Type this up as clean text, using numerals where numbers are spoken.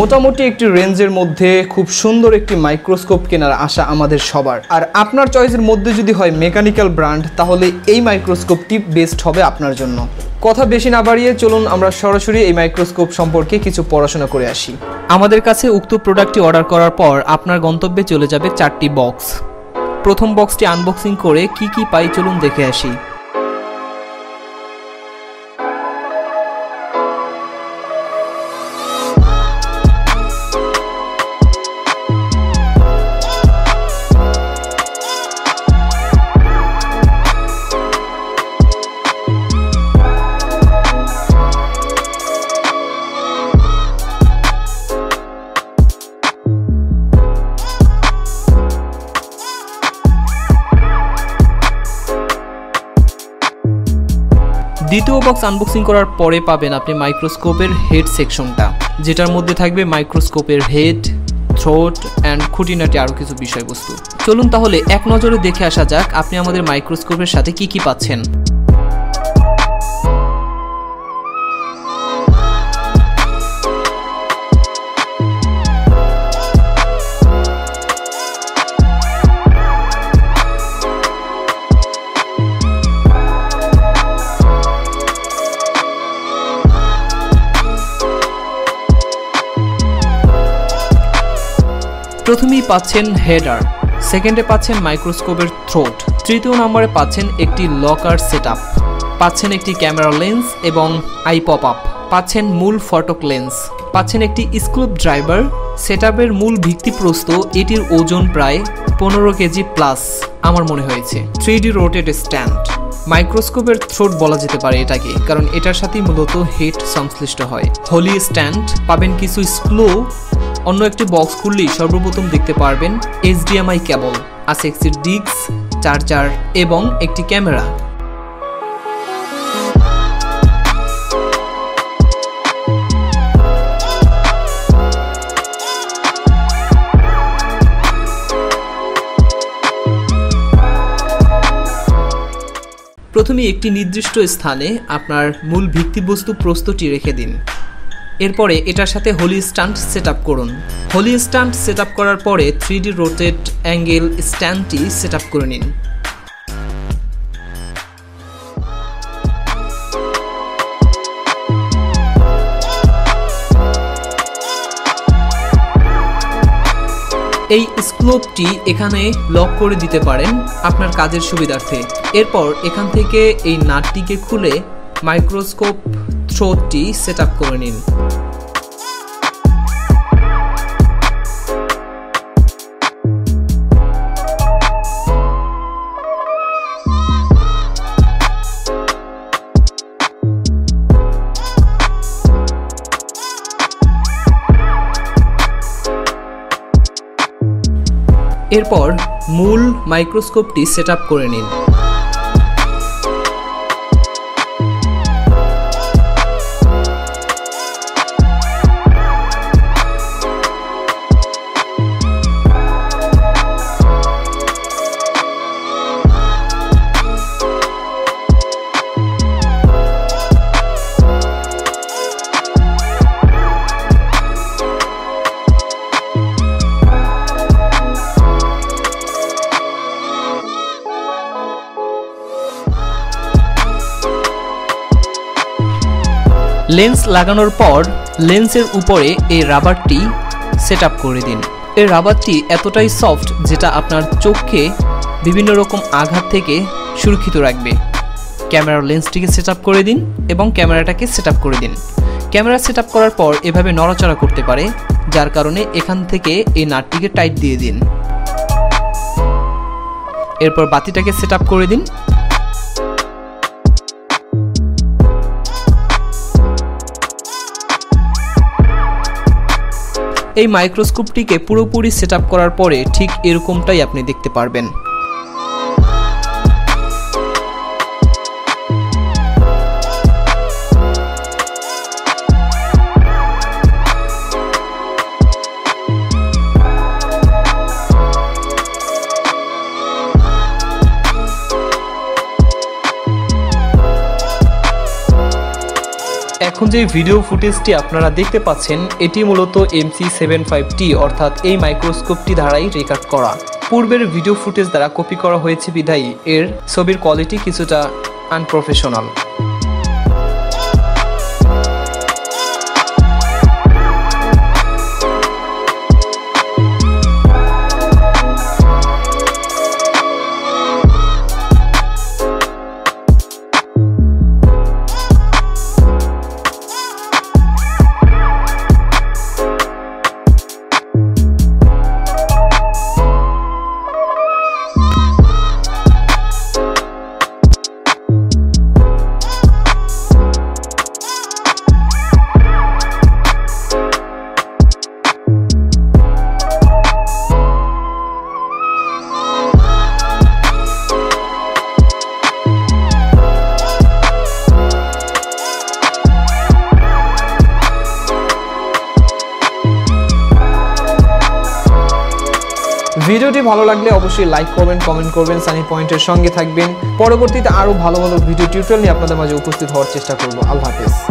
মোটামুটি একটি রেঞ্জের মধ্যে খুব সুন্দর একটি মাইক্রোস্কোপ কেনার আশা আমাদের সবার। আর আপনার চয়েসের মধ্যে যদি হয় মেকানিক্যাল ব্র্যান্ড, তাহলে এই মাইক্রোস্কোপটি বেস্ট হবে আপনার জন্য। কথা বেশি না বাড়িয়ে চলুন আমরা সরাসরি এই মাইক্রোস্কোপ সম্পর্কে কিছু পড়াশোনা করে আসি। আমাদের কাছে উক্ত প্রোডাক্টটি অর্ডার করার পর আপনার গন্তব্যে চলে যাবে 4টি বক্স। প্রথম বক্সটি আনবক্সিং করে কি কি পাই চলুন দেখে আসি। দ্বিতীয় বক্স আনবক্সিং করার পরে পাবেন আপনি মাইক্রোস্কোপের হেড সেকশনটা, যেটার মধ্যে থাকবে মাইক্রোস্কোপের হেড, থ্রোট অ্যান্ড খুঁটিনাটি আরও কিছু বিষয়বস্তু। চলুন তাহলে এক নজরে দেখে আসা যাক আপনি আমাদের মাইক্রোস্কোপের সাথে কি কি পাচ্ছেন। প্রথমেই পাচ্ছেন হেডার, সেকেন্ডে পাচ্ছেন মাইক্রোস্কোপের থ্রোট, তৃতীয় নম্বরে পাচ্ছেন একটি লকার সেটআপ, পাচ্ছেন একটি ক্যামেরা লেন্স এবং আই পপ আপ, পাচ্ছেন মূল ফটক লেন্স, পাচ্ছেন একটি স্ক্রু ড্রাইভার। সেটআপের মূল ভিত্তিপ্রস্ত এটির ওজন প্রায় 15 কেজি প্লাস আমার মনে হয়েছে। 3D রোটেট স্ট্যান্ড, মাইক্রোস্কোপের থ্রোট বলা যেতে পারে এটাকে, কারণ এটার সাথেই মূলত হেড সংশ্লিষ্ট হয়। হোলি স্ট্যান্ড, পাবেন কিছু স্ক্রু। অন্য একটি বক্স খুললেই সর্বপ্রথম দেখতে পারবেন HDMI কেবল, আছে একটি ডিস্ক, চার্জার এবং একটি ক্যামেরা। প্রথমে একটি নির্দিষ্ট স্থানে আপনার মূল ভিত্তিবস্তু প্রস্তুতটি রেখে দিন। এরপরে এটার সাথে হোলি স্ট্যান্ড সেটআপ করুন। হোলি স্ট্যান্ড সেটআপ করার পরে 3D রোটেট অ্যাঙ্গেল স্ট্যান্ডটি সেটআপ করে নিন। এই স্ক্রুপটি এখানে লক করে দিতে পারেন আপনার কাজের সুবিধার্থে। এরপর এখান থেকে এই নাটটিকে খুলে মাইক্রোস্কোপ থ্রোটটি সেটআপ করে নিন। এরপর মূল মাইক্রোস্কোপটি সেটআপ করে নিন। লেন্স লাগানোর পর লেন্সের উপরে এই রাবারটি সেটআপ করে দিন। এই রাবারটি এতটাই সফট যেটা আপনার চোখকে বিভিন্ন রকম আঘাত থেকে সুরক্ষিত রাখবে। ক্যামেরার লেন্সটিকে সেটআপ করে দিন এবং ক্যামেরাটাকে সেটআপ করে দিন। ক্যামেরা সেটআপ করার পর এভাবে নড়াচড়া করতে পারে, যার কারণে এখান থেকে এই নাটটিকে টাইট দিয়ে দিন। এরপর বাতিটাকে সেটআপ করে দিন। এই মাইক্রোস্কোপটিকে পুরোপুরি সেটআপ করার পরে ঠিক এরকমটাই আপনি দেখতে পারবেন। এখন যে ভিডিও ফুটেজটি আপনারা দেখতে পাচ্ছেন এটি মূলত MC75T অর্থাৎ এই মাইক্রোস্কোপটি দ্বারাই রেকর্ড করা। পূর্বের ভিডিও ফুটেজ দ্বারা কপি করা হয়েছে বিধায় এর ছবির কোয়ালিটি কিছুটা আনপ্রফেশনাল। ভিডিওটি ভালো লাগলে অবশ্যই লাইক করবেন, কমেন্ট করবেন, সানি পয়েন্টের সঙ্গে থাকবেন। পরবর্তীতে আরো ভালো ভালো ভিডিও টিউটোরিয়াল নিয়ে আপনাদের মাঝে উপস্থিত হওয়ার চেষ্টা করব। আল্লাহ হাফেজ।